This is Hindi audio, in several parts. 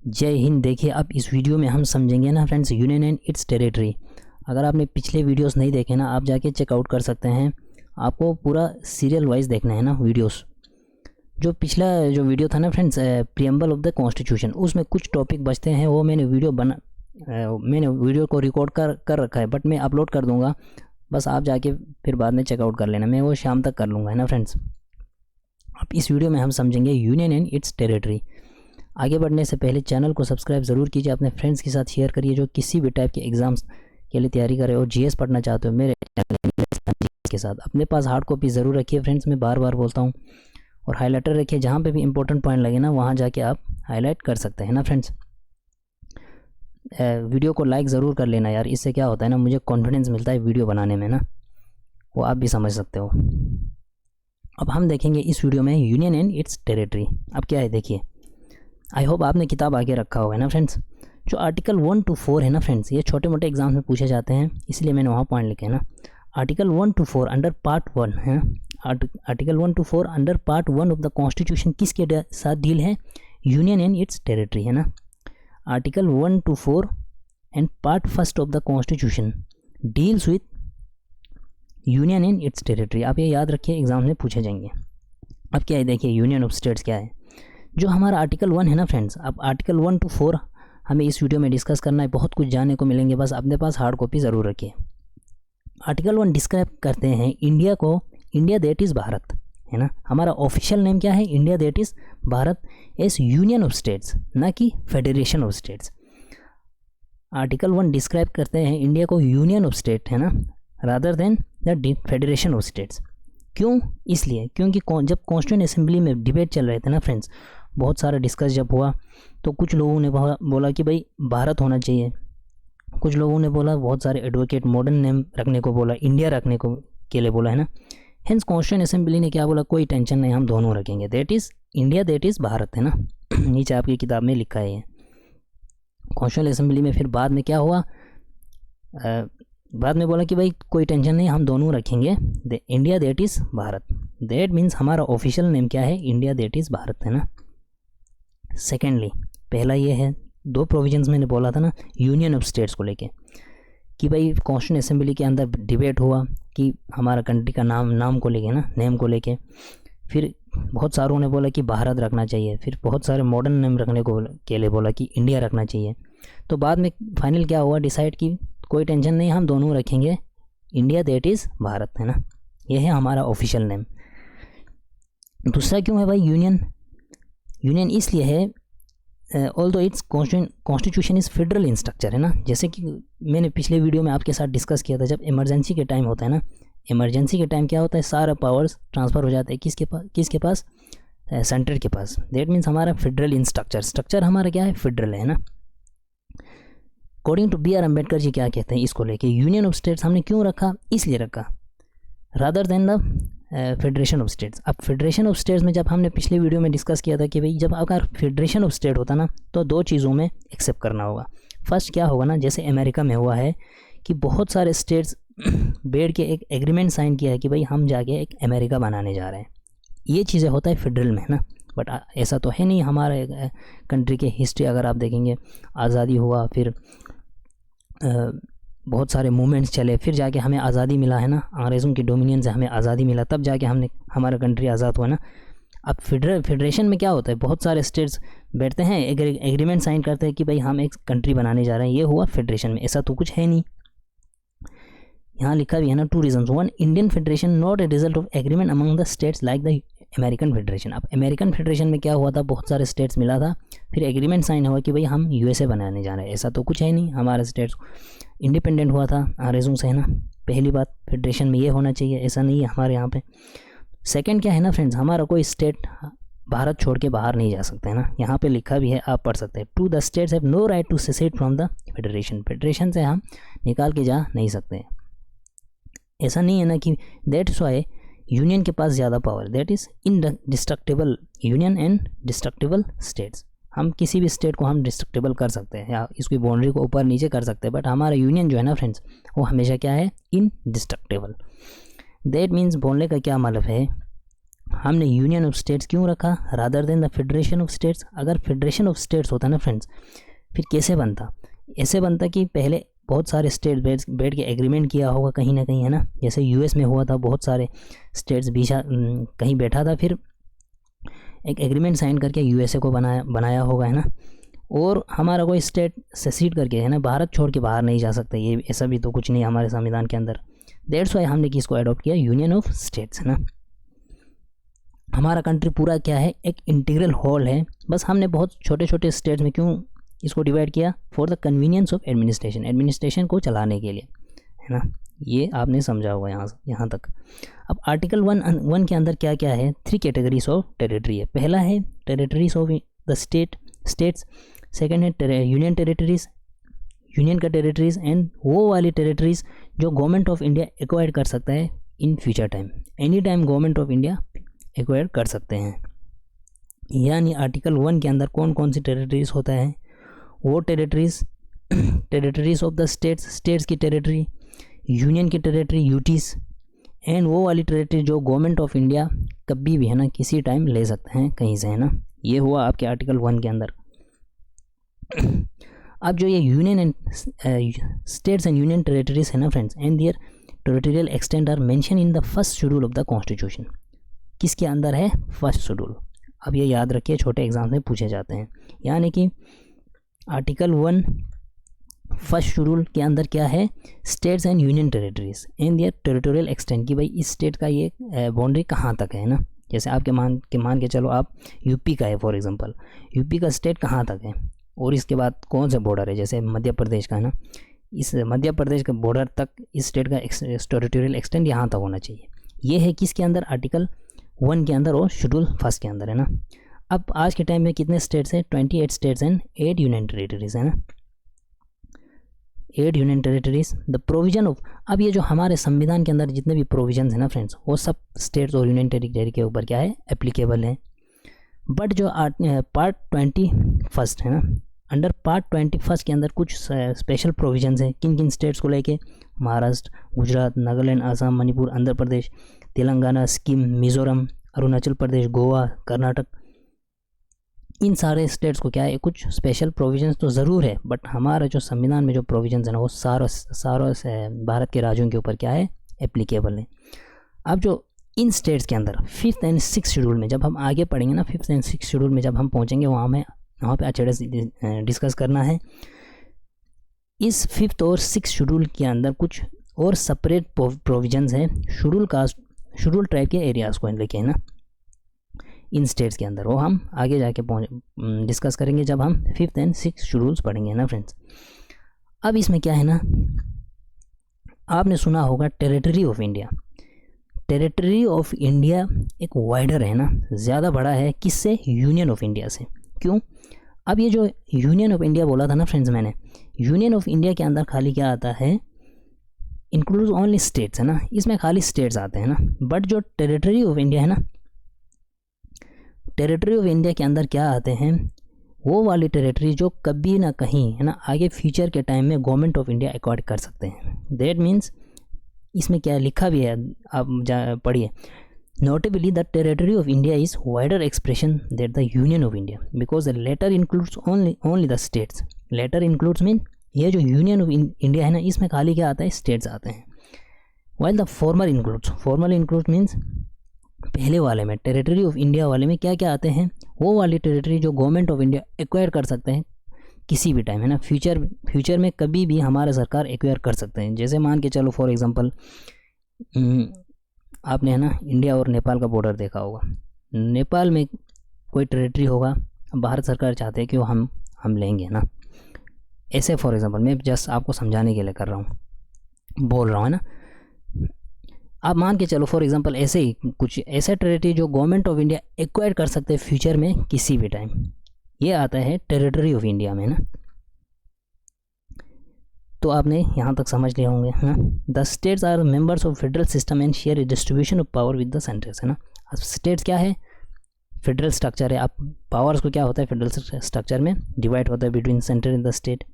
जय हिंद। देखिए अब इस वीडियो में हम समझेंगे ना friends union and it's territory. अगर आपने पिछले वीडियोस नहीं देखे ना, आप जाके चेकआउट कर सकते हैं। आपको पूरा सीरियल वाइज देखना है ना वीडियोस। जो पिछला जो वीडियो था ना friends, preamble of the constitution, उसमें कुछ टॉपिक बचते हैं, वो मैंने वीडियो को रिकॉर्ड कर रखा है, बट मैं अपलोड कर दूंगा। बस आप जाके फिर बाद में चेकआउट कर लेना, मैं वो शाम तक कर लूँगा, है ना फ्रेंड्स। अब इस वीडियो में हम समझेंगे यूनियन एंड इट्स टेरिटरी। आगे बढ़ने से पहले चैनल को सब्सक्राइब ज़रूर कीजिए, अपने फ्रेंड्स के साथ शेयर करिए जो किसी भी टाइप के एग्ज़ाम्स के लिए तैयारी कर रहे हो, जीएस पढ़ना चाहते हो मेरे चैनल के साथ। अपने पास हार्ड कॉपी ज़रूर रखिए फ्रेंड्स, मैं बार बार बोलता हूँ। और हाईलाइटर रखिए, जहाँ पे भी इंपॉर्टेंट पॉइंट लगे ना वहाँ जाके आप हाईलाइट कर सकते हैं ना फ्रेंड्स। वीडियो को लाइक ज़रूर कर लेना यार, इससे क्या होता है ना, मुझे कॉन्फिडेंस मिलता है वीडियो बनाने में ना, वो आप भी समझ सकते हो। अब हम देखेंगे इस वीडियो में यूनियन एंड इट्स टेरिटरी। अब क्या है देखिए, आई होप आपने किताब आगे रखा होगा ना फ्रेंड्स। जो आर्टिकल 1 to 4 है ना फ्रेंड्स, ये छोटे मोटे एग्जाम्स में पूछे जाते हैं, इसलिए मैंने वहाँ पॉइंट लिखे हैं ना। आर्टिकल 1 to 4 अंडर पार्ट 1 है। Article 1 to 4 under part 1 of the constitution किसके साथ डील है? यूनियन एंड इट्स टेरिटरी, है ना। Article 1 to 4 and part 1 of the constitution deals with union and it's territory. आप ये याद रखिए, एग्जाम में पूछे जाएंगे। अब क्या है देखिए, यूनियन ऑफ स्टेट्स क्या है। जो हमारा आर्टिकल 1 है ना फ्रेंड्स, अब आर्टिकल 1 to 4 हमें इस वीडियो में डिस्कस करना है, बहुत कुछ जानने को मिलेंगे, बस अपने पास हार्ड कॉपी ज़रूर रखिए। आर्टिकल 1 डिस्क्राइब करते हैं इंडिया को, इंडिया दैट इज़ भारत, है ना। हमारा ऑफिशियल नेम क्या है? India that is Bharat as union of states, ना कि federation of states. Article 1 describe करते हैं इंडिया को यूनियन ऑफ स्टेट, है ना, rather than the federation of states. क्यों? इसलिए क्योंकि जब कॉन्स्टिट्यूएंट असेंबली में डिबेट चल रहे थे ना फ्रेंड्स, बहुत सारा डिस्कस जब हुआ, तो कुछ लोगों ने बोला कि भाई भारत होना चाहिए, कुछ लोगों ने बोला, बहुत सारे एडवोकेट मॉडर्न नेम रखने को बोला, इंडिया रखने को के लिए बोला, है ना। हेंस कॉन्स्टिट्यूएंट असेंबली ने क्या बोला, कोई टेंशन नहीं, हम दोनों रखेंगे, that is India that is Bharat, है ना। नीचे आपकी किताब में लिखा है ये। कॉन्स्टिट्यूएंट असेंबली में फिर बाद में क्या हुआ, बाद में बोला कि भाई कोई टेंशन नहीं, हम दोनों रखेंगे, India that is Bharat. That means हमारा ऑफिशियल नेम क्या है? इंडिया दैट इज़ भारत, है ना। सेकेंडली, पहला ये है, दो प्रोविजंस मैंने बोला था ना यूनियन ऑफ स्टेट्स को लेके, कि भाई कॉन्स्टिट्यूएंट असेंबली के अंदर डिबेट हुआ कि हमारा कंट्री का नाम को लेके ना, नेम को लेके। फिर बहुत सारों ने बोला कि भारत रखना चाहिए, फिर बहुत सारे मॉडर्न नेम रखने को के लिए बोला कि इंडिया रखना चाहिए। तो बाद में फाइनल क्या हुआ, डिसाइड की कोई टेंशन नहीं, हम दोनों रखेंगे, इंडिया दैट इज़ भारत, है ना। यह है हमारा ऑफिशियल नेम। दूसरा क्यों है भाई यूनियन? यूनियन इसलिए है although it's constitution is federal in structure, है ना। जैसे कि मैंने पिछले वीडियो में आपके साथ डिस्कस किया था, जब इमरजेंसी के टाइम होता है ना, इमरजेंसी के टाइम क्या होता है, सारा पावर्स ट्रांसफ़र हो जाता है किसके पास? सेंटर के पास। दैट मीन्स हमारा फेडरल इन स्ट्रक्चर हमारा क्या है? फेडरल है ना। According to B.R. Ambedkar ji क्या कहते हैं इसको लेके, यूनियन ऑफ स्टेट्स हमने क्यों रखा? इसलिए रखा, rather than the federation of states. अब फेडरेशन ऑफ स्टेट्स में जब हमने पिछले वीडियो में डिस्कस किया था कि भाई जब अगर फेडरेशन ऑफ स्टेट होता ना, तो दो चीज़ों में एक्सेप्ट करना होगा। फर्स्ट क्या होगा ना, जैसे अमेरिका में हुआ है कि बहुत सारे स्टेट्स बैठ के एक एग्रीमेंट साइन किया है कि भाई हम जाके एक अमेरिका बनाने जा रहे हैं। ये चीज़ें होता है फेडरल में, है ना। बट ऐसा तो है नहीं। हमारे कंट्री के हिस्ट्री अगर आप देखेंगे, आज़ादी हुआ, फिर बहुत सारे मूवमेंट्स चले, फिर जाके हमें आज़ादी मिला, है ना। अंग्रेज़ों की डोमिनियन से हमें आज़ादी मिला, तब जाके हमारा कंट्री आज़ाद हुआ ना। अब फेडरेशन में क्या होता है, बहुत सारे स्टेट्स बैठते हैं, एग्रीमेंट साइन करते हैं कि भाई हम एक कंट्री बनाने जा रहे हैं, ये हुआ फेडरेशन में। ऐसा तो कुछ है नहीं। यहाँ लिखा भी है ना, 2 reasons. 1, Indian federation not a result of agreement among the states like the American federation. अब अमेरिकन फेडरेशन में क्या हुआ था, बहुत सारे स्टेट्स मिला था, फिर एग्रीमेंट साइन हुआ कि भाई हम USA बनाने जा रहे हैं। ऐसा तो कुछ है नहीं, हमारा स्टेट्स इंडिपेंडेंट हुआ था अंग्रेज़ों से, है ना। पहली बात, फेडरेशन में ये होना चाहिए, ऐसा नहीं है हमारे यहाँ पे। सेकंड क्या है ना फ्रेंड्स, हमारा कोई स्टेट भारत छोड़ के बाहर नहीं जा सकते, है ना। यहाँ पे लिखा भी है, आप पढ़ सकते हैं। 2, the states have no right to secede from the federation. Federation से हम निकाल के जा नहीं सकते। ऐसा नहीं है ना कि दैट्स वाई यूनियन के पास ज़्यादा power, that is indestructible union and destructible states. हम किसी भी स्टेट को हम डिस्ट्रक्टिबल कर सकते हैं या इसकी बाउंड्री को ऊपर नीचे कर सकते हैं, बट हमारा यूनियन जो है ना फ्रेंड्स, वो हमेशा क्या है? इनडिस्ट्रक्टिबल। दैट मीन्स बोलने का क्या मतलब है, हमने यूनियन ऑफ स्टेट्स क्यों रखा rather than the federation of states? अगर फेडरेशन ऑफ स्टेट्स होता ना फ्रेंड्स, फिर कैसे बनता? ऐसे बनता कि पहले बहुत सारे स्टेट बैठ के एग्रीमेंट किया होगा कहीं ना कहीं, है ना, जैसे यूएस में हुआ था, बहुत सारे स्टेट्स बीच कहीं बैठा था, फिर एक एग्रीमेंट साइन करके यूएसए को बनाया होगा, है ना। और हमारा कोई स्टेट सेसीड करके, है ना, भारत छोड़ के बाहर नहीं जा सकता, ये ऐसा भी तो कुछ नहीं हमारे संविधान के अंदर। दैट्स वाई हमने किसको अडॉप्ट किया? यूनियन ऑफ स्टेट्स, है ना। हमारा कंट्री पूरा क्या है? एक इंटीग्रल होल है। बस हमने बहुत छोटे छोटे स्टेट्स में क्यों इसको डिवाइड किया? For the convenience of administration को चलाने के लिए, है ना। ये आपने समझा होगा यहाँ तक। अब आर्टिकल 1 के अंदर क्या क्या है? 3 कैटेगरीज ऑफ टेरिटरी है। पहला है territories of the states, second है यूनियन टेरिटरीज, यूनियन का टेरिटरीज, एंड वो वाली टेरिटरीज जो गवर्नमेंट ऑफ इंडिया एक्वायर कर सकता है in future time, any time government of India acquire कर सकते हैं। यानी आर्टिकल 1 के अंदर कौन कौन सी टेरिटरीज होता है? वो टेरिटरीज ऑफ द स्टेट्स की टेरिटरी, यूनियन की टेरिटरी यूटीज, एंड वो वाली टेरिटरी जो गवर्नमेंट ऑफ इंडिया कभी भी, है ना, किसी टाइम ले सकते हैं कहीं से, है ना। ये हुआ आपके आर्टिकल 1 के अंदर। अब जो ये union and states and union territories है ना friends, and their territorial extent are mention in the first schedule of the constitution. किसके अंदर है? First schedule. अब ये याद रखिए, छोटे एग्जाम में पूछे जाते हैं। यानी कि आर्टिकल 1 फर्स्ट शेड्यूल के अंदर क्या है? States and union territories and their territorial extent, कि भाई इस स्टेट का ये बाउंड्री कहाँ तक है ना। जैसे आपके मान के चलो आप यूपी का है फॉर एग्जांपल, यूपी का स्टेट कहाँ तक है, और इसके बाद कौन सा बॉर्डर है, जैसे मध्य प्रदेश का है ना, इस मध्य प्रदेश के बॉर्डर तक इस स्टेट का टेरिटोरियल एक्सटेंट यहाँ तक होना चाहिए। ये है किसके अंदर? आर्टिकल 1 के अंदर और शेड्यूल फर्स्ट के अंदर, है ना। अब आज के टाइम में कितने स्टेट्स हैं? 28 स्टेट्स एंड 8 यूनियन टेरिटरीज, है ना, 8 union territories. The provision of, अब ये जो हमारे संविधान के अंदर जितने भी प्रोविजन है ना फ्रेंड्स, वो सब स्टेट्स और यूनियन टेरिटरी के ऊपर क्या है? एप्लीकेबल है। बट जो पार्ट 21 है ना, अंडर पार्ट 21 के अंदर कुछ स्पेशल प्रोविजंस हैं। किन किन स्टेट्स को लेके? महाराष्ट्र, गुजरात, नागालैंड, आसाम, मणिपुर, आंध्र प्रदेश, तेलंगाना, सिक्किम, मिजोरम, अरुणाचल प्रदेश, गोवा, कर्नाटक, इन सारे स्टेट्स को क्या है? कुछ स्पेशल प्रोविजंस तो ज़रूर है, बट हमारा जो संविधान में जो प्रोविजंस है ना, वो सारों भारत के राज्यों के ऊपर क्या है? एप्लीकेबल है। अब जो इन स्टेट्स के अंदर 5th एंड 6th शेड्यूल में जब हम आगे पढ़ेंगे ना, 5th एंड 6th शेड्यूल में जब हम पहुँचेंगे, वहाँ पे अच्छे से डिस्कस करना है। इस 5th और 6th शेड्यूल के अंदर कुछ और सेपरेट प्रोविजंस है शेड्यूल ट्राइब के एरियाज़ को लेके, है ना, इन स्टेट्स के अंदर। वो हम आगे जाके डिस्कस करेंगे जब हम 5th एंड 6th शेड्यूल्स पढ़ेंगे ना फ्रेंड्स। अब इसमें क्या है ना, आपने सुना होगा territory of India. Territory of India एक वाइडर है ना, ज़्यादा बड़ा है किससे? यूनियन ऑफ इंडिया से। क्यों? अब ये जो यूनियन ऑफ इंडिया बोला था ना फ्रेंड्स मैंने, यूनियन ऑफ इंडिया के अंदर खाली क्या आता है? इंक्लूड ओनली स्टेट्स, है ना, इसमें खाली स्टेट्स आते हैं ना। बट जो टेरिटरी ऑफ इंडिया है ना, टेरिटरी ऑफ इंडिया के अंदर क्या आते हैं? वो वाली टेरिटरी जो कभी ना कहीं, है ना, आगे फ्यूचर के टाइम में गवर्नमेंट ऑफ इंडिया एक्वायर कर सकते हैं। दैट मीन्स इसमें क्या लिखा भी है, आप पढ़िए। Notably the territory of India is wider expression that the union of India because the latter includes only the states. Latter includes mean ये जो यूनियन ऑफ इंडिया है ना, इसमें खाली क्या आता है? स्टेट्स आते हैं। While the formal includes means पहले वाले में, टेरिटरी ऑफ इंडिया वाले में क्या क्या आते हैं? वो वाली टेरिटरी जो गवर्नमेंट ऑफ इंडिया एक्वायर कर सकते हैं किसी भी टाइम, है ना, फ्यूचर में कभी भी हमारा सरकार एक्वायर कर सकते हैं। जैसे मान के चलो फॉर एग्जांपल, आपने, है ना, इंडिया और नेपाल का बॉर्डर देखा होगा। नेपाल में कोई टेरिटरी होगा, भारत सरकार चाहते हैं कि वो हम लेंगे ना। ऐसे फॉर एग्जांपल मैं जस्ट आपको समझाने के लिए कर रहा हूँ, बोल रहा हूँ, है ना। आप मान के चलो फॉर एग्जांपल ऐसे ही कुछ ऐसा टेरिटरी जो गवर्नमेंट ऑफ इंडिया एक्वायर कर सकते हैं फ्यूचर में किसी भी टाइम, ये आता है टेरिटरी ऑफ इंडिया में ना। तो आपने यहाँ तक समझ लिया होंगे, है ना। The states are members of federal system and share distribution of power with the centres, है ना। स्टेट्स क्या है? फेडरल स्ट्रक्चर है। आप पावर्स को क्या होता है फेडरल स्ट्रक्चर में डिवाइड होता है between centre and the state.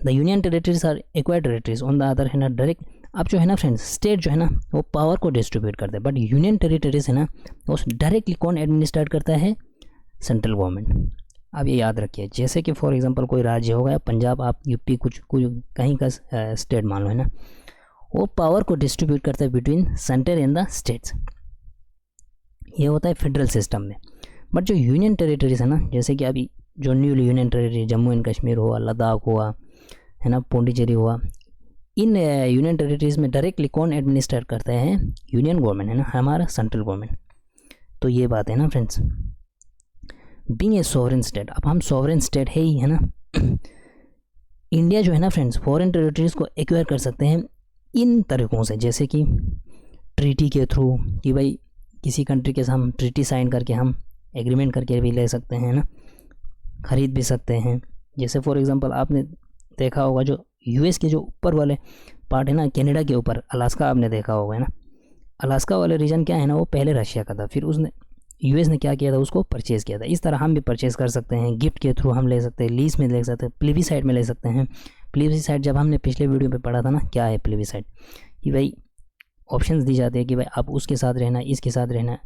The union territories are acquired territories on the other hand are direct. अब जो है ना फ्रेंड्स, स्टेट जो है ना वो पावर को डिस्ट्रीब्यूट करते हैं, बट यूनियन टेरिटरीज है ना वो डायरेक्टली कौन एडमिनिस्ट्रेट करता है? Central government. अब ये याद रखिए, जैसे कि फॉर एग्जांपल कोई राज्य होगा, पंजाब, आप यूपी, कुछ कहीं का स्टेट मान लो, है ना, वो पावर को डिस्ट्रीब्यूट करता है between centre and the states. ये होता है फेडरल सिस्टम में। बट जो यूनियन टेरिटरीज है ना, जैसे कि अभी जो newly union territory Jammu and Kashmir हुआ, लद्दाख हुआ, है ना, पौंडीचेरी हुआ, इन यूनियन टेरिटरीज में डायरेक्टली कौन एडमिनिस्ट्रेट करते हैं? यूनियन गवर्नमेंट, है ना, हमारा सेंट्रल गवर्नमेंट। तो ये बात है ना friends, being a sovereign state. अब हम सॉवरेन स्टेट है ही, है ना। इंडिया जो है ना फ्रेंड्स, फॉरेन टेरिटरीज को एक्वायर कर सकते हैं इन तरीक़ों से, जैसे कि ट्रीटी के थ्रू, कि भाई किसी कंट्री के साथ हम ट्रीटी साइन करके, हम एग्रीमेंट करके भी ले सकते हैं ना, ख़रीद भी सकते हैं। जैसे फॉर एग्जांपल आपने देखा होगा जो यूएस के जो ऊपर वाले पार्ट है ना, कनाडा के ऊपर अलास्का, आपने देखा होगा, है ना। अलास्का वाला रीजन क्या है ना, वो पहले रशिया का था, फिर उसने यूएस ने क्या किया था, उसको परचेज़ किया था। इस तरह हम भी परचेज़ कर सकते हैं, गिफ्ट के थ्रू हम ले सकते हैं, लीज में ले सकते हैं, प्लेबिसाइड में ले सकते हैं। प्लेबिसाइड जब हमने पिछले वीडियो पे पढ़ा था ना, क्या है प्लेबिसाइड, कि भाई ऑप्शंस दी जाती है कि भाई आप उसके साथ रहना, इसके साथ रहना,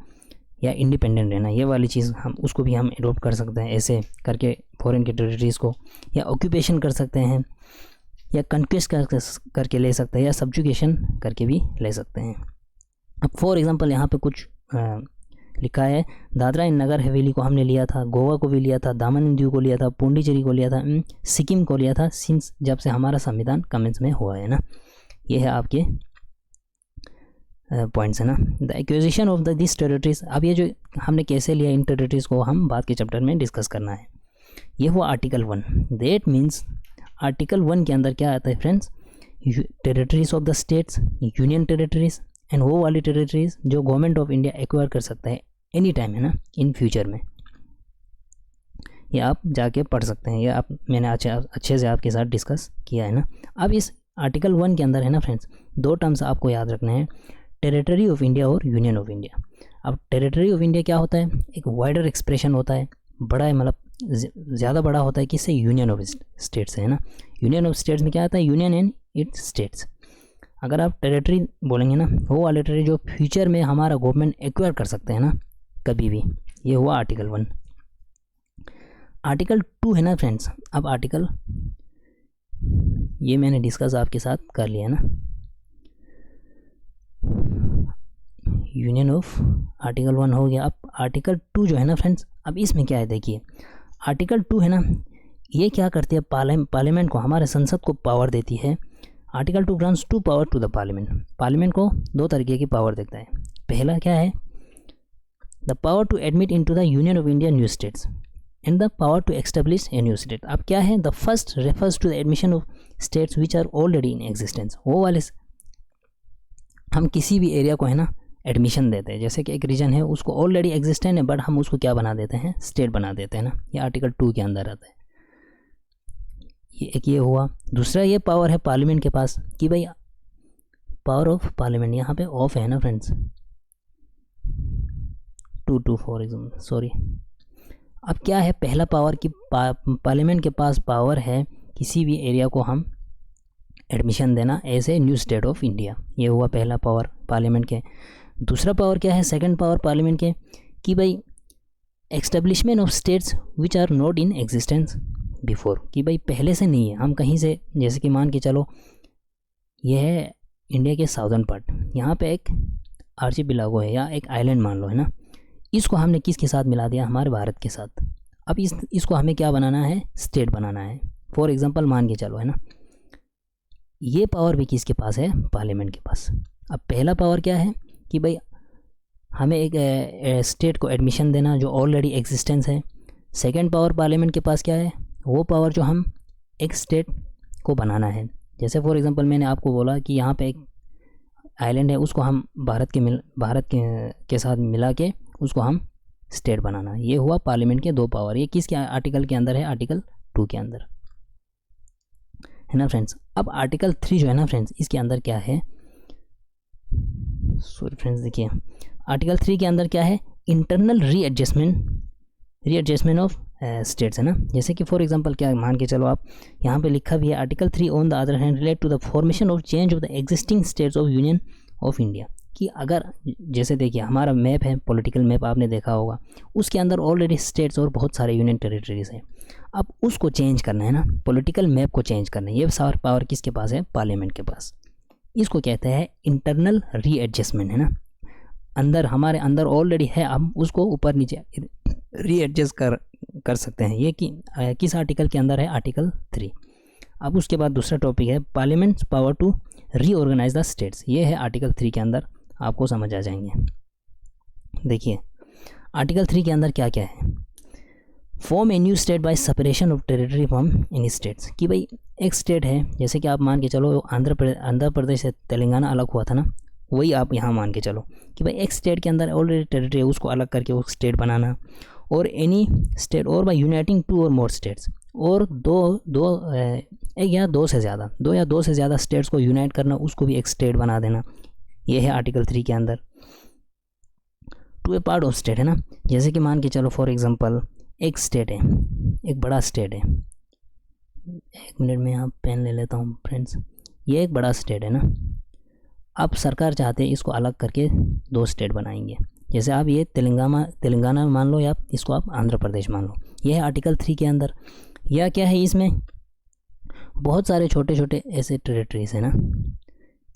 या इंडिपेंडेंट रहना। ये वाली चीज़ हम उसको भी हम एडोप्ट कर सकते हैं ऐसे करके फॉरेन के टेरिटरीज़ को, या ऑक्यूपेशन कर सकते हैं, या कन्क्वेस्ट करके ले सकते हैं, या सब्जुकेशन करके भी ले सकते हैं। अब फॉर एग्जांपल यहाँ पे कुछ लिखा है, दादरा एंड नगर हवेली को हमने लिया था, गोवा को भी लिया था, दामन एंड दीव को लिया था, पौंडीचेरी को लिया था, सिक्किम को लिया था, सिंस जब से हमारा संविधान कमेंस में हुआ है ना। ये है आपके पॉइंट्स, है ना। The acquisition of this territories. अब ये जो हमने कैसे लिया इन टेरिटरीज़ को, हम बाद के चैप्टर में डिस्कस करना है। ये हुआ आर्टिकल 1। दैट मीन्स आर्टिकल 1 के अंदर क्या आता है friends? Territories of the states, union territories, and वो वाली टेरिटरीज जो गवर्नमेंट ऑफ इंडिया एक्वायर कर सकता है एनी टाइम, है ना, इन फ्यूचर में। ये आप जाके पढ़ सकते हैं, ये मैंने अच्छे से आपके साथ डिस्कस किया है ना। अब इस आर्टिकल 1 के अंदर है ना फ्रेंड्स, दो टर्म्स आपको याद रखने हैं, टेरिटरी ऑफ इंडिया और यूनियन ऑफ इंडिया। अब टेरिटरी ऑफ इंडिया क्या होता है? एक वाइडर एक्सप्रेशन होता है, बड़ा है, मतलब ज़्यादा बड़ा होता है किससे? यूनियन ऑफ स्टेट्स, है ना। यूनियन ऑफ स्टेट्स में क्या आता है? Union and it's states. अगर आप टेरिटरी बोलेंगे ना, वो वाले टेरिटरी जो फ्यूचर में हमारा गवर्नमेंट एक्वायर कर सकते हैं ना कभी भी। ये हुआ आर्टिकल 1। आर्टिकल 2 है ना फ्रेंड्स, अब आर्टिकल, ये मैंने डिस्कस आपके साथ कर लिया ना, यूनियन ऑफ आर्टिकल 1 हो गया। अब आर्टिकल 2 जो है ना फ्रेंड्स, अब इसमें क्या है देखिए, आर्टिकल 2 है ना, ये क्या करती है? पार्लियामेंट को, हमारे संसद को पावर देती है। Article 2 grants to power to the parliament. Parliament को दो तरीके की पावर देता है। पहला क्या है? The power to admit into the union of India new states and the power to establish a new state. अब क्या है? The first refers to the admission of states which are already in existence. वो वाले हम किसी भी एरिया को, है ना, एडमिशन देते हैं, जैसे कि एक रीजन है उसको ऑलरेडी एग्जिस्टेंट है, बट हम उसको क्या बना देते हैं? स्टेट बना देते हैं ना। ये आर्टिकल 2 के अंदर आता है। ये एक ये हुआ। दूसरा ये पावर है पार्लियामेंट के पास, कि भाई पावर ऑफ पार्लियामेंट, यहाँ पे ऑफ है ना फ्रेंड्स, 2 फॉर एग्जाम्पल, सॉरी। अब क्या है? पहला पावर की पार्लियामेंट के पास पावर है किसी भी एरिया को हम एडमिशन देना as a new state of India. ये हुआ पहला पावर पार्लियामेंट के। दूसरा पावर क्या है? सेकंड पावर पार्लियामेंट के, कि भाई establishment of states which are not in existence before, कि भाई पहले से नहीं है, हम कहीं से, जैसे कि मान के चलो ये है इंडिया के साउदर्न पार्ट, यहाँ पे एक आर्चिपिलागो है या एक आइलैंड मान लो, है ना, इसको हमने किसके साथ मिला दिया? हमारे भारत के साथ। अब इसको हमें क्या बनाना है? स्टेट बनाना है। फॉर एग्जांपल मान के चलो, है ना, ये पावर भी किसके पास है? पार्लियामेंट के पास। अब पहला पावर क्या है? कि भाई हमें एक स्टेट को एडमिशन देना जो ऑलरेडी एग्जिस्टेंस है। सेकंड पावर पार्लियामेंट के पास क्या है? वो पावर जो हम एक स्टेट को बनाना है। जैसे फॉर एग्जांपल मैंने आपको बोला कि यहाँ पे एक आइलैंड है, उसको हम भारत के साथ मिला के उसको हम स्टेट बनाना। ये हुआ पार्लियामेंट के 2 पावर। ये किसके आर्टिकल के अंदर है? आर्टिकल 2 के अंदर, है ना फ्रेंड्स। अब आर्टिकल 3 जो है ना फ्रेंड्स, इसके अंदर क्या है? सॉरी फ्रेंड्स, देखिए आर्टिकल 3 के अंदर क्या है? Internal readjustment readjustment of states है ना। जैसे कि फॉर एग्जांपल क्या मान के चलो आप, यहाँ पे लिखा भी है article 3 on the other hand relate to the formation of change of the existing states of union of India, कि अगर जैसे देखिए हमारा मैप है, पॉलिटिकल मैप आपने देखा होगा, उसके अंदर ऑलरेडी स्टेट्स और बहुत सारे यूनियन टेरिटरीज हैं। अब उसको चेंज करना है ना, पॉलिटिकल मैप को चेंज करना है, ये सारा पावर किसके पास है? पार्लियामेंट के पास। इसको कहते हैं इंटरनल रीएडजस्टमेंट है ना। अंदर हमारे अंदर ऑलरेडी है, हम उसको ऊपर नीचे रीएडजस्ट कर सकते हैं। ये कि किस आर्टिकल के अंदर है? आर्टिकल 3। अब उसके बाद दूसरा टॉपिक है parliament's power to reorganise the states. ये है आर्टिकल 3 के अंदर, आपको समझ आ जाएंगे। देखिए आर्टिकल 3 के अंदर क्या क्या है। Form a new state by separation of territory from any states, कि भाई एक स्टेट है, जैसे कि आप मान के चलो आंध्र प्रदेश से तेलंगाना अलग हुआ था ना, वही आप यहाँ मान के चलो कि भाई एक स्टेट के अंदर ऑलरेडी टेरिटरी है, उसको अलग करके वो स्टेट बनाना। और एनी स्टेट और बाय यूनाइटिंग 2 और मोर स्टेट्स, और एक या दो से ज़्यादा स्टेट्स को यूनाइट करना, उसको भी एक स्टेट बना देना। ये है आर्टिकल 3 के अंदर। To a part of state है ना, जैसे कि मान के चलो फॉर एग्जांपल एक स्टेट है, एक बड़ा स्टेट है, एक मिनट में यहाँ पेन ले लेता हूँ फ्रेंड्स। ये एक बड़ा स्टेट है ना, अब सरकार चाहते हैं इसको अलग करके 2 स्टेट बनाएंगे। जैसे आप ये तेलंगाना मान लो, या इसको आप आंध्र प्रदेश मान लो। ये है आर्टिकल 3 के अंदर। या क्या है, इसमें बहुत सारे छोटे छोटे ऐसे टेरिटरीज है ना,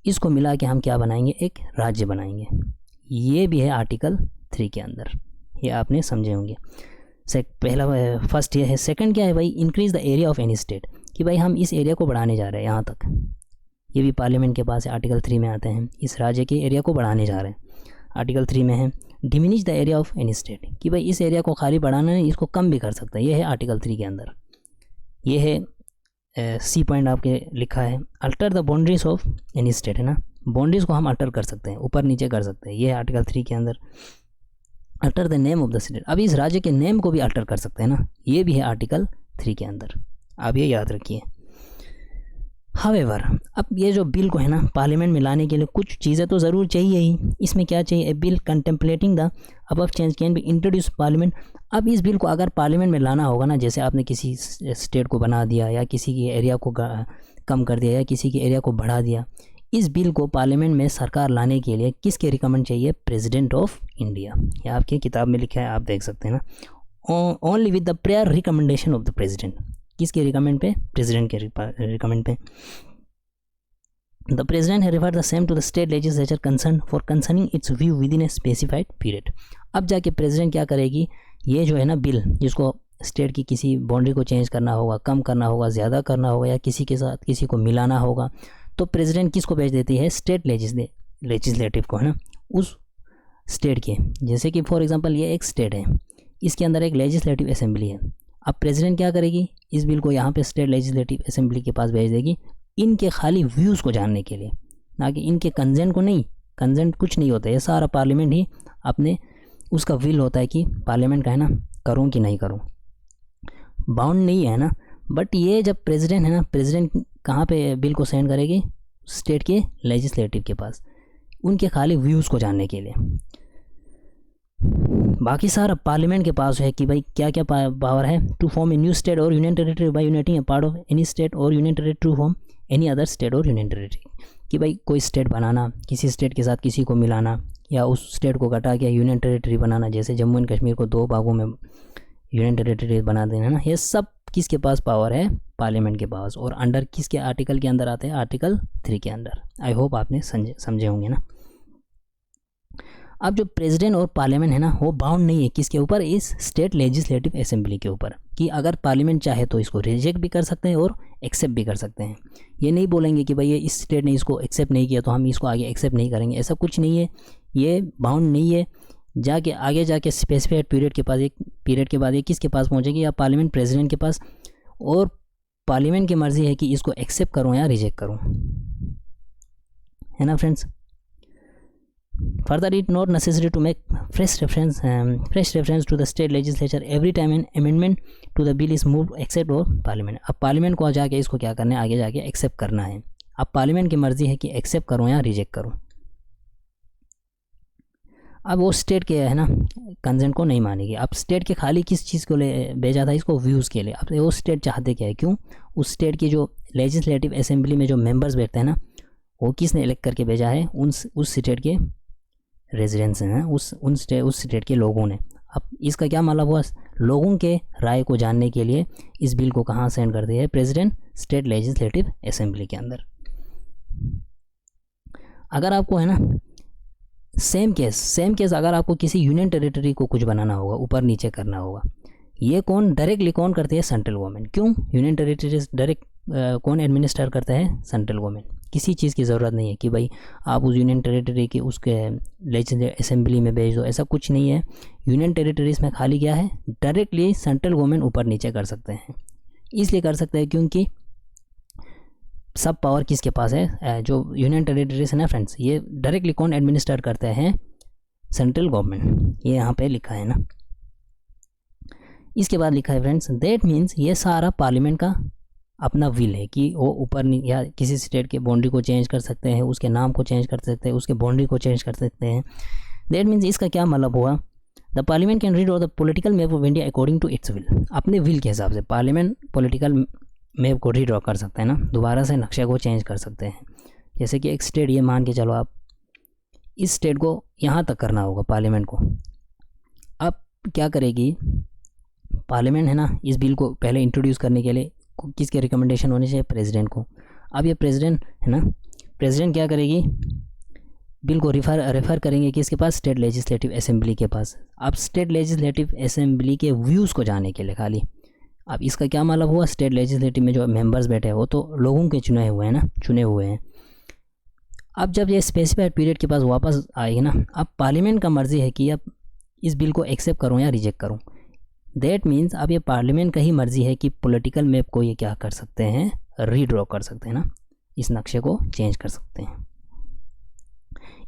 इसको मिला के हम क्या बनाएंगे? एक राज्य बनाएंगे। ये भी है आर्टिकल 3 के अंदर, ये आपने समझे होंगे। पहला फर्स्ट ये है। सेकंड क्या है भाई? Increase the area of any state, कि भाई हम इस एरिया को बढ़ाने जा रहे हैं यहाँ तक। ये भी पार्लियामेंट के पास है, आर्टिकल 3 में आते हैं। इस राज्य के एरिया को बढ़ाने जा रहे हैं, आर्टिकल 3 में है। Diminish the area of any state, कि भाई इस एरिया को खाली बढ़ाना है, इसको कम भी कर सकता है। ये है आर्टिकल 3 के अंदर। ये है सी पॉइंट आपके लिखा है। Alter the boundaries of any state है ना, बाउंड्रीज को हम अल्टर कर सकते हैं, ऊपर नीचे कर सकते हैं। ये है आर्टिकल 3 के अंदर। Alter the name of the state, अब इस राज्य के नेम को भी अल्टर कर सकते हैं ना, ये भी है आर्टिकल 3 के अंदर। आप ये याद रखिए। हावेवर, अब ये जो बिल को है ना पार्लियामेंट में लाने के लिए कुछ चीज़ें तो ज़रूर चाहिए ही। इसमें क्या चाहिए? A bill contemplating the above change can be introduce parliament. अब इस बिल को अगर पार्लियामेंट में लाना होगा ना, जैसे आपने किसी स्टेट को बना दिया, या किसी के एरिया को कम कर दिया, या किसी के एरिया को बढ़ा दिया, इस बिल को पार्लियामेंट में सरकार लाने के लिए किसके रिकमेंड चाहिए? President of India. ये आपकी किताब में लिखा है, आप देख सकते हैं ना। Only with the prior recommendation of the president. किसके रिकमेंड पे? प्रेसिडेंट के रिकमेंड पे। द प्रेसिडेंट है refer the same to the state legislature concern for concerning its view with in a specified period. अब जाके प्रेसिडेंट क्या करेगी? ये जो है ना बिल, जिसको स्टेट की किसी बाउंड्री को चेंज करना होगा, कम करना होगा, ज़्यादा करना होगा, या किसी के साथ किसी को मिलाना होगा, तो प्रेसिडेंट किसको भेज देती है? स्टेट लेजिस्लेटिव को है ना, उस स्टेट के। जैसे कि फॉर एग्जांपल ये एक स्टेट है, इसके अंदर एक लेजिस्लेटिव असेंबली है। अब प्रेसिडेंट क्या करेगी? इस बिल को यहाँ पे स्टेट लेजिस्लेटिव असेंबली के पास भेज देगी, इनके खाली व्यूज़ को जानने के लिए, ना कि इनके कंसेंट को नहीं। कंसेंट कुछ नहीं होता है, ये सारा पार्लियामेंट ही अपने उसका विल होता है कि पार्लियामेंट का है ना करूँ कि नहीं करूँ, बाउंड नहीं है ना। बट ये जब प्रेसिडेंट है ना, प्रेसिडेंट कहाँ पे बिल को सेंड करेगी? स्टेट के लेजिस्लेटिव के पास, उनके खाली व्यूज़ को जानने के लिए। बाकी सारा पार्लियामेंट के पास है कि भाई क्या क्या पावर है। To form a new state और union territory by uniting a part of any state और union territory to form any other state और यूनियन टेरिटरी, कि भाई कोई स्टेट बनाना, किसी स्टेट के साथ किसी को मिलाना, या उस स्टेट को घटा के यूनियन टेरिटरी बनाना। जैसे जम्मू एंड कश्मीर को 2 भागों में यूनियन टेरिटरी बना देना ना, ये सब किसके पास पावर है? पार्लियामेंट के पास। और अंडर किसके आर्टिकल के अंदर आते हैं? आर्टिकल 3 के अंदर। आई होप आपने समझे होंगे ना। अब जो प्रेसिडेंट और पार्लियामेंट है ना, वो बाउंड नहीं है किसके ऊपर? इस स्टेट लेजिस्लेटिव असेंबली के ऊपर, कि अगर पार्लियामेंट चाहे तो इसको रिजेक्ट भी कर सकते हैं और एक्सेप्ट भी कर सकते हैं। ये नहीं बोलेंगे कि भाई ये इस स्टेट ने इसको एक्सेप्ट नहीं किया तो हम इसको आगे एक्सेप्ट नहीं करेंगे, ऐसा कुछ नहीं है। ये बाउंड नहीं है। जाके आगे जाके स्पेसिफाइड पीरियड के पास, एक पीरियड के बाद ये किसके पास पहुँचेगी? या पार्लियामेंट प्रेसिडेंट के पास, और पार्लियामेंट की मर्ज़ी है कि इसको एक्सेप्ट करूँ या रिजेक्ट करूँ, है ना friends. Further, it not necessary to make fresh reference to the state legislature every time an amendment to the bill is moved except or parliament। अब पार्लियामेंट को जाके इसको क्या करना है? आगे जाके एक्सेप्ट करना है। अब पार्लियामेंट की मर्जी है कि एक्सेप्ट करूँ या रिजेक्ट करूँ। अब वो स्टेट के है ना कंसेंट को नहीं मानेगी। अब स्टेट के खाली किस चीज़ को ले भेजा था, इसको व्यूज़ के लिए। अब वो स्टेट चाहते क्या है, क्यों उस स्टेट की जो लेजिस्लेटिव असेंबली में जो मेंबर्स बैठते हैं ना, वो किसने इलेक्ट करके भेजा है, उस स्टेट के रेजिडेंट्स हैं, उस स्टेट के लोगों ने। अब इसका क्या मतलब हुआ, लोगों के राय को जानने के लिए इस बिल को कहाँ सेंड कर दिया है, प्रेसिडेंट स्टेट लेजिस्लेटिव असेंबली के अंदर। अगर आपको है ना सेम केस अगर आपको किसी यूनियन टेरिटरी को कुछ बनाना होगा, ऊपर नीचे करना होगा, ये कौन डायरेक्टली कौन करती है, सेंट्रल गवर्नमेंट। क्यों, यूनियन टेरिटरीज डायरेक्ट कौन एडमिनिस्टर करता है, सेंट्रल गवर्नमेंट। किसी चीज़ की ज़रूरत नहीं है कि भाई आप उस यूनियन टेरिटरी के उसके लेजिस्लेटिव असेंबली में भेज दो, ऐसा कुछ नहीं है। यूनियन टेरिटरीज में खाली क्या है, डायरेक्टली सेंट्रल गवर्नमेंट ऊपर नीचे कर सकते हैं। इसलिए कर सकते हैं क्योंकि सब पावर किसके पास है, जो यूनियन टेरिटरीज है ना फ्रेंड्स, ये डायरेक्टली कौन एडमिनिस्टर करते हैं, सेंट्रल गवर्नमेंट। ये यहाँ पे लिखा है ना। इसके बाद लिखा है फ्रेंड्स, दैट मीन्स ये सारा पार्लियामेंट का अपना विल है कि वो ऊपर या किसी स्टेट के बाउंड्री को चेंज कर सकते हैं, उसके नाम को चेंज कर सकते हैं, उसके बाउंड्री को चेंज कर सकते हैं। दैट मीन्स इसका क्या मतलब हुआ, the parliament can redraw the political map of India according to its will. अपने विल के हिसाब से पार्लियामेंट पॉलिटिकल मैप को रीड्रॉ कर सकते हैं ना, दोबारा से नक्शे को चेंज कर सकते हैं। जैसे कि एक स्टेट, ये मान के चलो आप इस स्टेट को यहाँ तक करना होगा पार्लियामेंट को। अब क्या करेगी पार्लियामेंट है ना, इस बिल को पहले इंट्रोड्यूस करने के लिए किसके रिकमेंडेशन होनी चाहिए, प्रेसिडेंट को। अब ये प्रेसिडेंट है ना, प्रेसिडेंट क्या करेगी, बिल को रेफ़र करेंगे किसके पास, स्टेट लेजिस्लेटिव असेंबली के पास। अब स्टेट लेजिस्लेटिव असेंबली के व्यूज़ को जानने के लिए खाली। अब इसका क्या मतलब हुआ, स्टेट लेजिस्लेटिव में जो मेंबर्स बैठे हैं वो तो लोगों के चुने हुए हैं। अब जब ये स्पेसिफाइड पीरियड के पास वापस आएगी ना, अब पार्लियामेंट का मर्जी है कि अब इस बिल को एक्सेप्ट करूँ या रिजेक्ट करूँ। दैट मीन्स अब ये पार्लियामेंट का ही मर्जी है कि पॉलिटिकल मैप को ये क्या कर सकते हैं, रीड्रॉ कर सकते हैं ना, इस नक्शे को चेंज कर सकते हैं।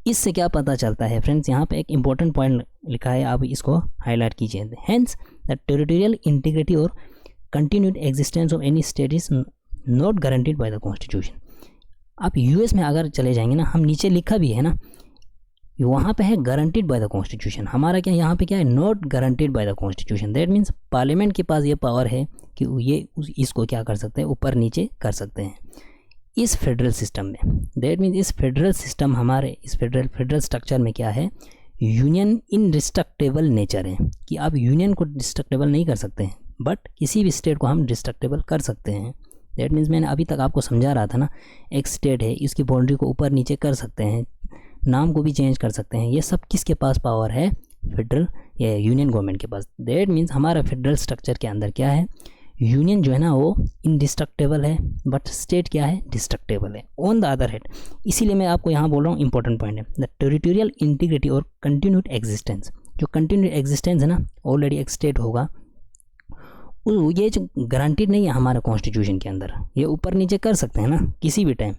इससे क्या पता चलता है फ्रेंड्स, यहाँ पे एक इम्पोर्टेंट पॉइंट लिखा है, आप इसको हाईलाइट कीजिए। हेंस द टेरिटोरियल इंटीग्रिटी और continued existence of any state is not guaranteed by the constitution. आप यूएस में अगर चले जाएंगे ना, हम नीचे लिखा भी है ना, वहाँ पे है गारंटीड बाय द कॉन्स्टिट्यूशन। हमारा क्या यहाँ पे क्या है, not guaranteed by the constitution. That means parliament के पास ये पावर है कि ये इसको क्या कर सकते हैं, ऊपर नीचे कर सकते हैं इस फेडरल सिस्टम में। दैट मीन्स इस फेडरल सिस्टम, हमारे इस फेडरल स्ट्रक्चर में क्या है, यूनियन इनडिस्ट्रक्टेबल नेचर है कि आप यूनियन को डिस्ट्रक्टेबल नहीं कर सकते हैं, बट किसी भी स्टेट को हम डिस्ट्रक्टेबल कर सकते हैं। दैट मीन्स मैंने अभी तक आपको समझा रहा था ना, एक स्टेट है, इसकी बाउंड्री को ऊपर नीचे कर सकते हैं, नाम को भी चेंज कर सकते हैं। ये सब किसके पास पावर है, फेडरल या यूनियन गवर्नमेंट के पास। दैट मीन्स हमारा फेडरल स्ट्रक्चर के अंदर क्या है, यूनियन जो है ना वो इनडिस्ट्रक्टेबल है, बट स्टेट क्या है, डिस्ट्रक्टेबल है। ऑन द अदर हैंड, इसीलिए मैं आपको यहाँ बोल रहा हूँ, इंपॉर्टेंट पॉइंट है, द टेरिटोरियल इंटीग्रिटी और कंटिन्यूड एग्जिस्टेंस। जो कंटिन्यूड एग्जिस्टेंस है ना, ऑलरेडी एक स्टेट होगा, ये जो गारंटीड नहीं है हमारे कॉन्स्टिट्यूशन के अंदर। ये ऊपर नीचे कर सकते हैं ना किसी भी टाइम,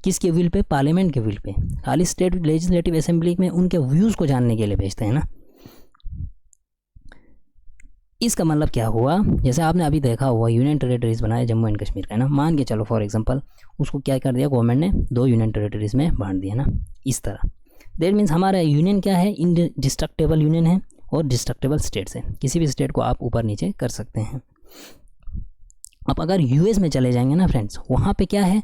किसके विल पे, पार्लियामेंट के विल पे। खाली स्टेट लेजिस्लेटिव असेंबली में उनके व्यूज़ को जानने के लिए भेजते हैं ना। इसका मतलब क्या हुआ, जैसे आपने अभी देखा हुआ यूनियन टेरिटरीज बनाए जम्मू एंड कश्मीर का है ना, मान के चलो फॉर एग्जांपल उसको क्या कर दिया गवर्नमेंट ने, 2 यूनियन टेरिटरीज में बांट दिया ना, इस तरह। दैट मीन्स हमारा यूनियन क्या है, इनडिस्ट्रक्टेबल यूनियन है और डिस्ट्रक्टेबल स्टेट्स है। किसी भी स्टेट को आप ऊपर नीचे कर सकते हैं। अब अगर यूएस में चले जाएंगे ना फ्रेंड्स, वहाँ पे क्या है,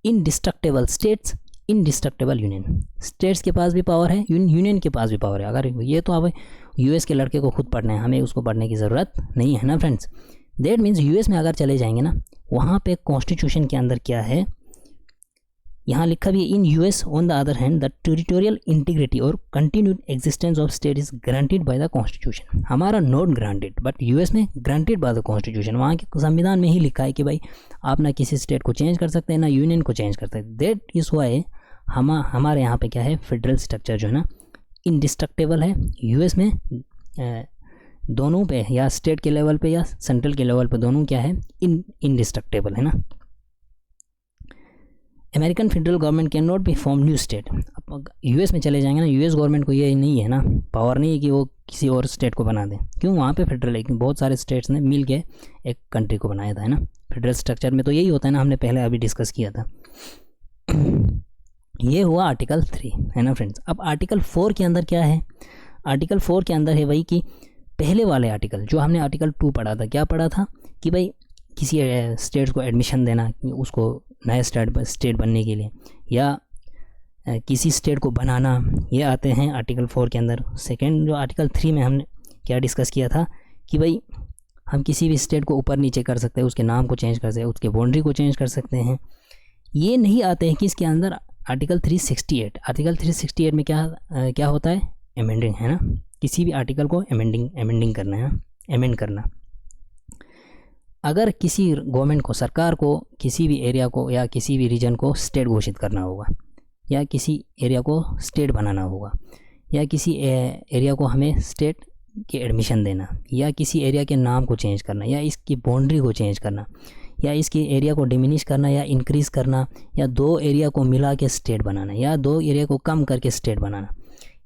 indestructible states, indestructible union. States के पास भी पावर है, यूनियन के पास भी पावर है। अगर ये तो अब यूएस के लड़के को खुद पढ़ना है, हमें उसको पढ़ने की ज़रूरत नहीं है ना फ्रेंड्स। दैट मीन्स यूएस में अगर चले जाएंगे ना, वहाँ पे कॉन्स्टिट्यूशन के अंदर क्या है, यहाँ लिखा भी है, in US on the other hand the territorial integrity और continued existence of state is guaranteed by the constitution. हमारा नॉट ग्रांटेड, बट यूएस में ग्रांटेड बाय द कॉन्स्टिट्यूशन। वहाँ के संविधान में ही लिखा है कि भाई आप ना किसी स्टेट को चेंज कर सकते हैं, ना यूनियन को चेंज कर सकते हैं। दैट इज़ वाई हमारे यहाँ पे क्या है, फेडरल स्ट्रक्चर जो है ना इनडिस्ट्रक्टेबल है। यूएस में दोनों पे, या स्टेट के लेवल पे या सेंट्रल के लेवल पे, दोनों क्या है, इनडिस्ट्रक्टेबल है ना। American federal government can not be form new state. अब यूएस में चले जाएंगे ना, यूएस गवर्नमेंट को ये नहीं है ना, पावर नहीं है कि वो किसी और स्टेट को बना दें। क्यों, वहाँ पे फेडरल है, बहुत सारे स्टेट्स ने मिल के एक कंट्री को बनाया था है ना। फेडरल स्ट्रक्चर में तो यही होता है ना, हमने पहले अभी डिस्कस किया था। ये हुआ आर्टिकल 3, है ना फ्रेंड्स। अब आर्टिकल 4 के अंदर क्या है? आर्टिकल 4 के अंदर है वही कि पहले वाले आर्टिकल जो हमने आर्टिकल 2 पढ़ा था, क्या पढ़ा था कि भाई किसी स्टेट को एडमिशन देना, उसको नया स्टेट बनने के लिए, या किसी स्टेट को बनाना, ये आते हैं आर्टिकल 4 के अंदर। सेकंड जो आर्टिकल 3 में हमने क्या डिस्कस किया था कि भाई हम किसी भी स्टेट को ऊपर नीचे कर सकते हैं, उसके नाम को चेंज कर सकते हैं, उसके बाउंड्री को चेंज कर सकते हैं। ये नहीं आते हैं कि इसके अंदर आर्टिकल 368। आर्टिकल 368 में क्या होता है? एमेंडिंग, है ना। किसी भी आर्टिकल को एमेंडिंग करना है, एमेंड करना। अगर किसी गवर्नमेंट को, सरकार को किसी भी एरिया को या किसी भी रीजन को स्टेट घोषित करना होगा, या किसी एरिया को स्टेट बनाना होगा, या किसी एरिया को हमें स्टेट के एडमिशन देना, या किसी एरिया के नाम को चेंज करना, या इसकी बाउंड्री को चेंज करना, या इसके एरिया को डिमिनिश करना या इंक्रीज़ करना, या दो एरिया को मिला के स्टेट बनाना, या दो एरिया को कम करके स्टेट बनाना,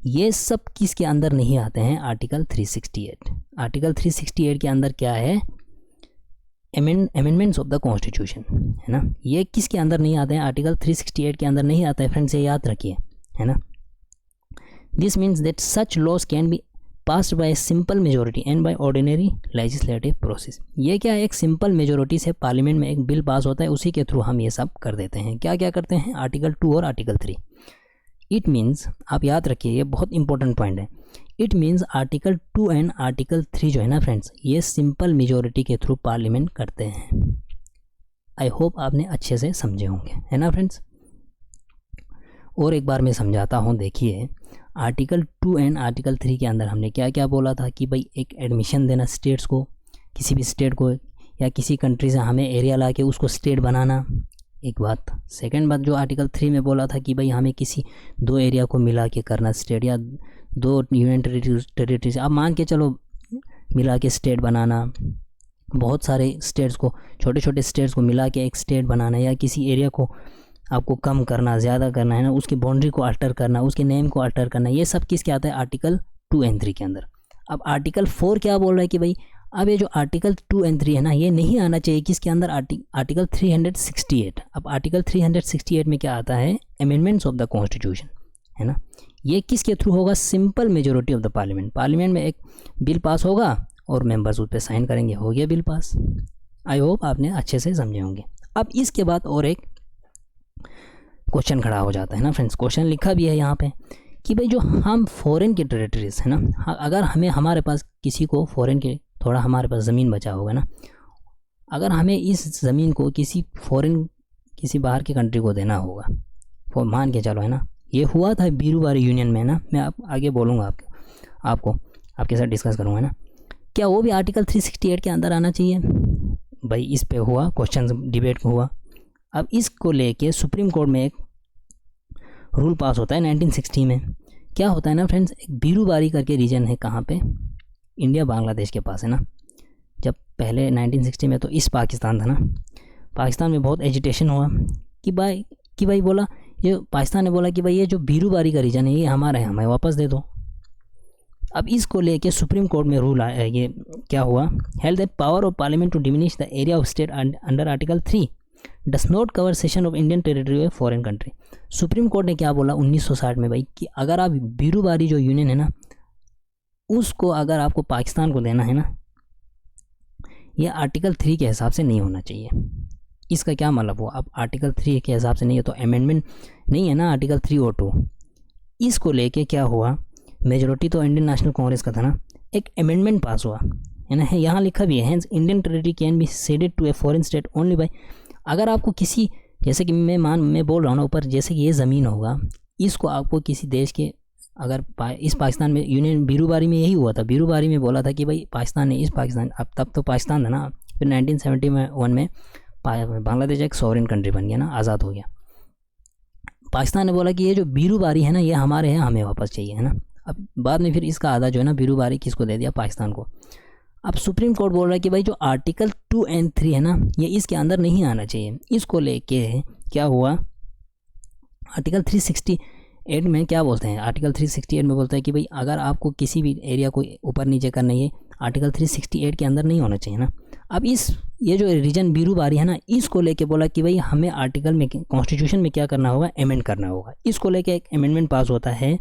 ये सब किसके अंदर नहीं आते हैं? आर्टिकल 368। आर्टिकल 368 के अंदर क्या है? अमेंडमेंट्स ऑफ द कॉन्स्टिट्यूशन, है ना। ये किसके अंदर नहीं आते हैं? आर्टिकल 368 के अंदर नहीं आता है फ्रेंड्स, ये याद रखिए, है ना। This means that such laws can be passed by simple majority and by ordinary legislative process. ये क्या है? एक सिंपल मेजोरिटी से पार्लियामेंट में एक बिल पास होता है, उसी के थ्रू हम ये सब कर देते हैं। क्या क्या करते हैं? आर्टिकल 2 और आर्टिकल 3। इट मीन्स, आप याद रखिए, ये बहुत इंपॉर्टेंट पॉइंट है। It means article 2 and article 3 जो है ना फ्रेंड्स, ये सिंपल मेजोरिटी के थ्रू पार्लियामेंट करते हैं। आई होप आपने अच्छे से समझे होंगे, है ना फ्रेंड्स। और एक बार मैं समझाता हूँ, देखिए। आर्टिकल 2 एंड आर्टिकल 3 के अंदर हमने क्या क्या बोला था कि भाई एक एडमिशन देना स्टेट्स को, किसी भी स्टेट को, या किसी कंट्री से हमें एरिया ला के उसको स्टेट बनाना, एक बात। सेकंड बात जो आर्टिकल 3 में बोला था कि भाई हमें किसी दो एरिया को मिला के करना स्टेट, या दो यूनियन टेरिटरीज आप मान के चलो मिला के स्टेट बनाना, बहुत सारे स्टेट्स को, छोटे छोटे स्टेट्स को मिला के एक स्टेट बनाना, या किसी एरिया को आपको कम करना, ज़्यादा करना, है ना, उसकी बाउंड्री को अल्टर करना, उसके नेम को अल्टर करना, ये सब किसके आता है? आर्टिकल 2 एंड 3 के अंदर। अब आर्टिकल 4 क्या बोल रहा है कि भाई अब ये जो आर्टिकल 2 एंड 3 है ना, ये नहीं आना चाहिए किसके अंदर? आर्टिकल 368। अब आर्टिकल 368 में क्या आता है? अमेंडमेंट्स ऑफ द कॉन्स्टिट्यूशन, है ना। ये किसके थ्रू होगा? Simple majority of the parliament. Parliament में एक बिल पास होगा और मेंबर्स उस पर साइन करेंगे, हो गया बिल पास। आई होप आपने अच्छे से समझे होंगे। अब इसके बाद और एक क्वेश्चन खड़ा हो जाता है ना फ्रेंड्स, क्वेश्चन लिखा भी है यहाँ पे कि भाई जो हम फॉरेन के टेरिटरीज है ना, अगर हमारे पास किसी को फॉरेन के, थोड़ा हमारे पास ज़मीन बचा होगा ना, अगर हमें इस ज़मीन को किसी बाहर की कंट्री को देना होगा, मान के चलो, है ना, ये हुआ था बीरूबारी यूनियन में ना, मैं आगे बोलूँगा आपके साथ डिस्कस करूँगा ना, क्या वो भी आर्टिकल 368 के अंदर आना चाहिए? भाई इस पे हुआ क्वेश्चन, डिबेट हुआ। अब इसको लेके सुप्रीम कोर्ट में एक रूल पास होता है 1960 में। क्या होता है ना फ्रेंड्स, एक बीरूबारी करके रीजन है, कहाँ पे? इंडिया बांग्लादेश के पास, है ना। जब पहले 1960 में तो ईस्ट पाकिस्तान था ना, पाकिस्तान में बहुत एजिटेशन हुआ कि भाई बोला, ये पाकिस्तान ने बोला कि भाई ये जो बीरूबारी का रीजन है ये हमारा है, हमें वापस दे दो। अब इसको लेके सुप्रीम कोर्ट में रूल आया, ये क्या हुआ? Held that power of parliament to diminish the area of state under article 3 does not cover cession of Indian territory of foreign country. Supreme Court ने क्या बोला 1960 में भाई कि अगर आप बीरूबारी जो यूनियन है ना, उसको अगर आपको पाकिस्तान को देना है ना, ये आर्टिकल 3 के हिसाब से नहीं होना चाहिए। इसका क्या मतलब हुआ? अब आर्टिकल 3 के हिसाब से नहीं है तो अमेंडमेंट नहीं है ना, आर्टिकल 3 और 2। इसको लेके क्या हुआ, मेजोरिटी तो इंडियन नेशनल कांग्रेस का था ना, एक अमेंडमेंट पास हुआ, है ना। यहाँ लिखा भी है, hence Indian territory can be ceded to a foreign state only by, अगर आपको किसी, जैसे कि मैं बोल रहा हूँ ना ऊपर, जैसे कि ये ज़मीन होगा, इसको आपको किसी देश के, अगर इस पाकिस्तान में यूनियन बीरूबारी में यही हुआ था, बीरूबारी में बोला था कि भाई पाकिस्तान ने इस पाकिस्तान, अब तब तो पाकिस्तान था ना, फिर 1971 में बांग्लादेश एक सॉवरेन कंट्री बन गया ना, आज़ाद हो गया। पाकिस्तान ने बोला कि ये जो बीरूबारी है ना, ये हमारे हैं, हमें वापस चाहिए, है ना। अब बाद में फिर इसका आधा जो है ना बीरूबारी किसको दे दिया? पाकिस्तान को। अब सुप्रीम कोर्ट बोल रहा है कि भाई जो आर्टिकल 2 एंड 3 है ना, ये इसके अंदर नहीं आना चाहिए। इसको लेके क्या हुआ, आर्टिकल 368 में क्या बोलते हैं? आर्टिकल 368 में बोलता है कि भाई अगर आपको किसी भी एरिया को ऊपर नीचे करना है, आर्टिकल 368 के अंदर नहीं होना चाहिए ना। अब इस ये जो रीजन बीरूबारी है ना, इसको लेके बोला कि भाई हमें आर्टिकल में कॉन्स्टिट्यूशन में क्या करना होगा, अमेंड करना होगा। इसको लेके एक अमेंडमेंट पास होता है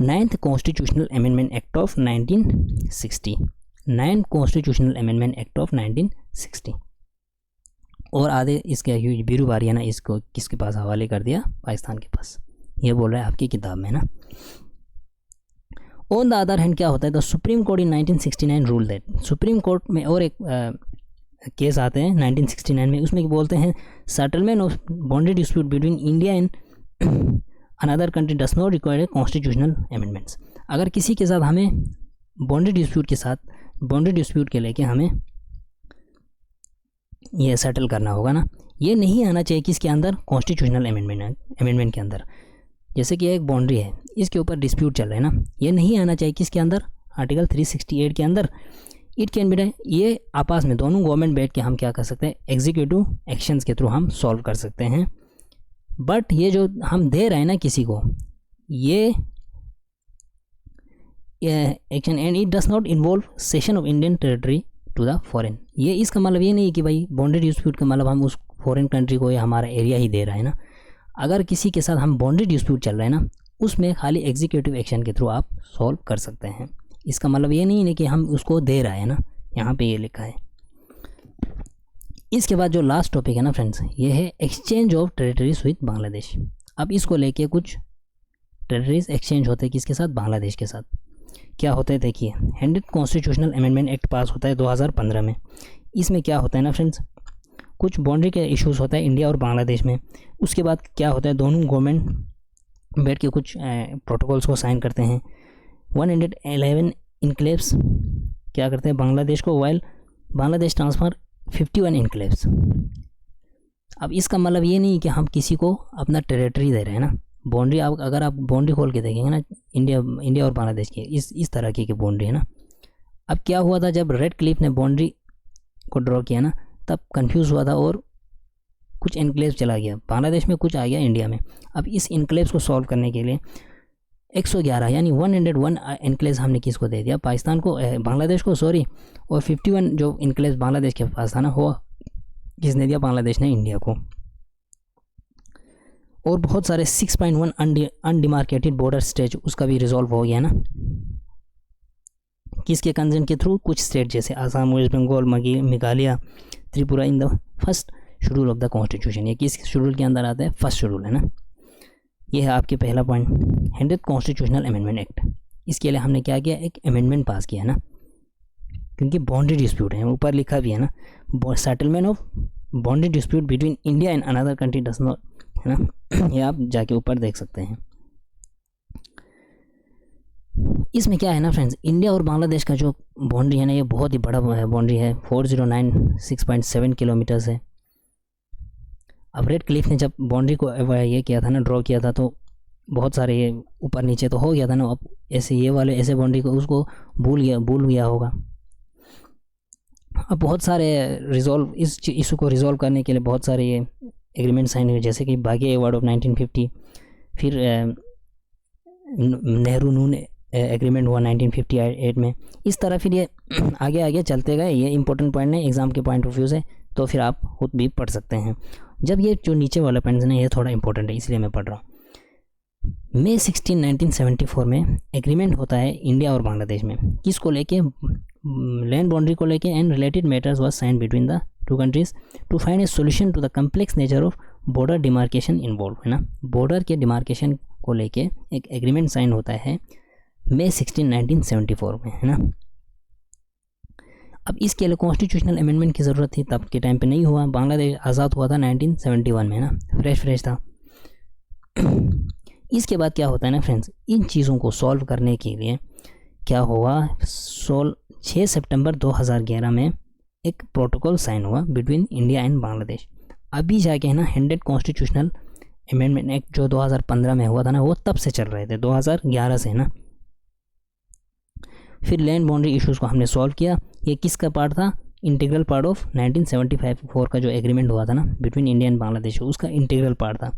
9th constitutional amendment act of 1960, 9th constitutional amendment act of 1960। और आधे इसके बीरूबारी है ना, इसको किसके पास हवाले कर दिया, पाकिस्तान के पास। ये बोल रहा है आपकी किताब में ना। ऑन द अदर हैंड क्या होता है, the supreme court in 1969 rule that, supreme court में और एक केस आते हैं 1969 में, उसमें बोलते हैं settlement of boundary dispute between India and another country does not require constitutional amendments. अगर किसी के साथ हमें बाउंड्री डिस्प्यूट के लेके हमें ये सेटल करना होगा ना, ये नहीं आना चाहिए किसके अंदर, कॉन्स्टिट्यूशनल अमेंडमेंट के अंदर। जैसे कि एक बाउंड्री है, इसके ऊपर डिस्प्यूट चल रहा है ना, ये नहीं आना चाहिए किसके अंदर, आर्टिकल 368 के अंदर। इट कैन बी, ये आपस में दोनों गवर्नमेंट बैठ के हम क्या कर सकते हैं, एग्जीक्यूटिव एक्शंस के थ्रू हम सॉल्व कर सकते हैं। बट ये जो हम दे रहे हैं ना किसी को, ये action and it does not involve cession of Indian territory to the foreign. ये इसका मतलब ये नहीं है कि भाई बाउंड्री डिस्प्यूट का मतलब हम उस फॉरेन कंट्री को या हमारा एरिया ही दे रहे हैं ना। अगर किसी के साथ हम बाउंड्री डिस्प्यूट चल रहा है ना, उसमें खाली एग्जीक्यूटिव एक्शन के थ्रू आप सॉल्व कर सकते हैं। इसका मतलब ये नहीं है कि हम उसको दे रहे हैं ना, यहाँ पे ये लिखा है। इसके बाद जो लास्ट टॉपिक है ना फ्रेंड्स, ये है exchange of territories with Bangladesh. अब इसको लेके कुछ टेरिटरीज एक्सचेंज होते हैं किसके साथ, बांग्लादेश के साथ। क्या होता है देखिए, 100th कॉन्स्टिट्यूशनल अमेंडमेंट एक्ट पास होता है 2015 में। इसमें क्या होता है ना फ्रेंड्स, कुछ बाउंड्री के इश्यूज़ होता है इंडिया और बांग्लादेश में। उसके बाद क्या होता है, दोनों गवर्नमेंट बैठ के कुछ प्रोटोकॉल्स को साइन करते हैं। 111 इनक्लेव्स क्या करते हैं बांग्लादेश को, वाइल बांग्लादेश ट्रांसफ़र 51 इनक्लेव्स। अब इसका मतलब ये नहीं कि हम किसी को अपना टेरिटरी दे रहे हैं ना। बाउंड्री अगर आप बाउंड्री खोल के देखेंगे ना, इंडिया और बांग्लादेश की इस तरह की बाउंड्री है ना। अब क्या हुआ था, जब रेड क्लिफ ने बाउंड्री को ड्रॉ किया ना, तब कंफ्यूज हुआ था और कुछ इनक्लेव्स चला गया बांग्लादेश में, कुछ आ गया इंडिया में। अब इस इनक्लेव्स को सॉल्व करने के लिए 111 यानी 101 इनक्लेव्स हमने किसको दे दिया, पाकिस्तान को, बांग्लादेश को सॉरी। और 51 जो इनक्लेव्स बांग्लादेश के पास था ना, वो किसने दिया, बांग्लादेश ने इंडिया को। और बहुत सारे 6.1 अनडिमार्केटेड बॉर्डर स्टेट, उसका भी रिजॉल्व हो गया ना, किसके कंसेंट के थ्रू, कुछ स्टेट जैसे Assam, West Bengal, Meghalaya, Tripura in the first schedule of the constitution. ये किस शेड्यूल के अंदर आता है, फर्स्ट शेड्यूल है ना। ये है आपके पहला point, 100th constitutional amendment act. इसके लिए हमने क्या किया, एक अमेंडमेंट पास किया ना, क्योंकि बाउंड्री डिस्प्यूट है, ऊपर लिखा भी है ना, settlement of boundary dispute between India and another country does not, है ना। ये आप जाके ऊपर देख सकते हैं। इसमें क्या है ना फ्रेंड्स, इंडिया और बांग्लादेश का जो बाउंड्री है ना, ये बहुत ही बड़ा बाउंड्री है, 4096.7 किलोमीटर्स है। अब रेड क्लिफ ने जब बाउंड्री को ये किया था ना, ड्रॉ किया था, तो बहुत सारे ये ऊपर नीचे तो हो गया था ना। अब ऐसे ये वाले ऐसे बाउंड्री को उसको भूल गया होगा। अब बहुत सारे रिजॉल्व, इस इशू को रिजॉल्व करने के लिए बहुत सारे ये एग्रीमेंट साइन हुए, जैसे कि बाघे अवार्ड ऑफ 1950, फिर नेहरू नून एग्रीमेंट हुआ 1958 में। इस तरह फिर ये आगे चलते गए। ये इंपॉर्टेंट पॉइंट है एग्ज़ाम के पॉइंट ऑफ व्यू से, तो फिर आप खुद भी पढ़ सकते हैं। जब ये जो नीचे वाला पॉइंट है ये थोड़ा इंपॉर्टेंट है, इसलिए मैं पढ़ रहा हूँ। May 16, 1974 में एग्रीमेंट होता है इंडिया और बांग्लादेश में, किसको लेके, लैंड बाउंड्री को लेके, and related matters was sign between the two countries to find a solution to the complex nature of border demarcation involve, है ना। बॉर्डर के डिमार्केशन को लेके एक एग्रीमेंट साइन होता है May 16, 1974 में, है ना। अब इसके लिए कॉन्स्टिट्यूशनल अमेंडमेंट की ज़रूरत थी, तब के टाइम पे नहीं हुआ। बांग्लादेश आज़ाद हुआ था 1971 में, ना, फ्रेश था। इसके बाद क्या होता है ना फ्रेंड्स, इन चीज़ों को सॉल्व करने के लिए क्या हुआ, 6 सितंबर 2011 में एक प्रोटोकॉल साइन हुआ बिटवीन इंडिया एंड बांग्लादेश। अभी जाके है ना 100th कॉन्स्टिट्यूशनल अमेंडमेंट एक्ट जो 2015 में हुआ था ना, वो तब से चल रहे थे, 2011 से, ना। फिर लैंड बाउंड्री इश्यूज़ को हमने सॉल्व किया। ये किसका पार्ट था, इंटीग्रल पार्ट ऑफ 1974 का जो एग्रीमेंट हुआ था ना बिटवीन इंडिया एंड बांग्लादेश, उसका इंटीग्रल पार्ट था।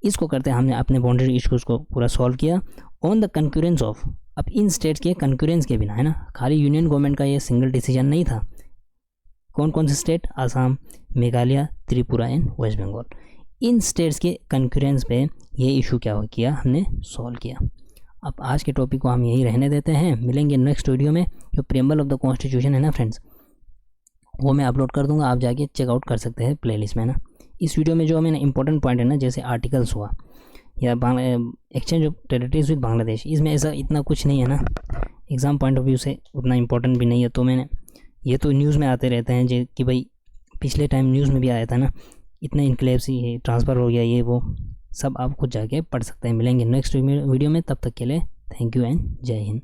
इसको करते हमने अपने बाउंड्री इश्यूज़ को पूरा सॉल्व किया ऑन द कंक्यूरेंस ऑफ, अब इन स्टेट्स के कंक्यूरेंस के बिना, है ना, खाली यूनियन गवर्नमेंट का ये सिंगल डिसीजन नहीं था, कौन कौन से स्टेट, आसाम, मेघालय, त्रिपुरा एंड वेस्ट बंगाल, इन स्टेट्स के कंक्रेंस पे ये इशू क्या हो किया हमने सॉल्व किया। अब आज के टॉपिक को हम यही रहने देते हैं, मिलेंगे नेक्स्ट वीडियो में। जो प्रेम्बल ऑफ द कॉन्स्टिट्यूशन है ना फ्रेंड्स, वो मैं अपलोड कर दूंगा, आप जाके चेकआउट कर सकते हैं प्लेलिस्ट में ना। इस वीडियो में जो हमें इंपॉर्टेंट पॉइंट है ना, जैसे आर्टिकल्स हुआ या exchange of territories with Bangladesh, इसमें ऐसा इतना कुछ नहीं है ना, एग्ज़ाम पॉइंट ऑफ व्यू से उतना इंपॉर्टेंट भी नहीं है। तो मैंने ये तो न्यूज़ में आते रहते हैं कि भाई पिछले टाइम न्यूज़ में भी आया था ना, इतना इनक्लेव से ट्रांसफ़र हो गया, ये वो सब आप खुद जाके पढ़ सकते हैं। मिलेंगे नेक्स्ट वीडियो में, तब तक के लिए थैंक यू एंड जय हिंद।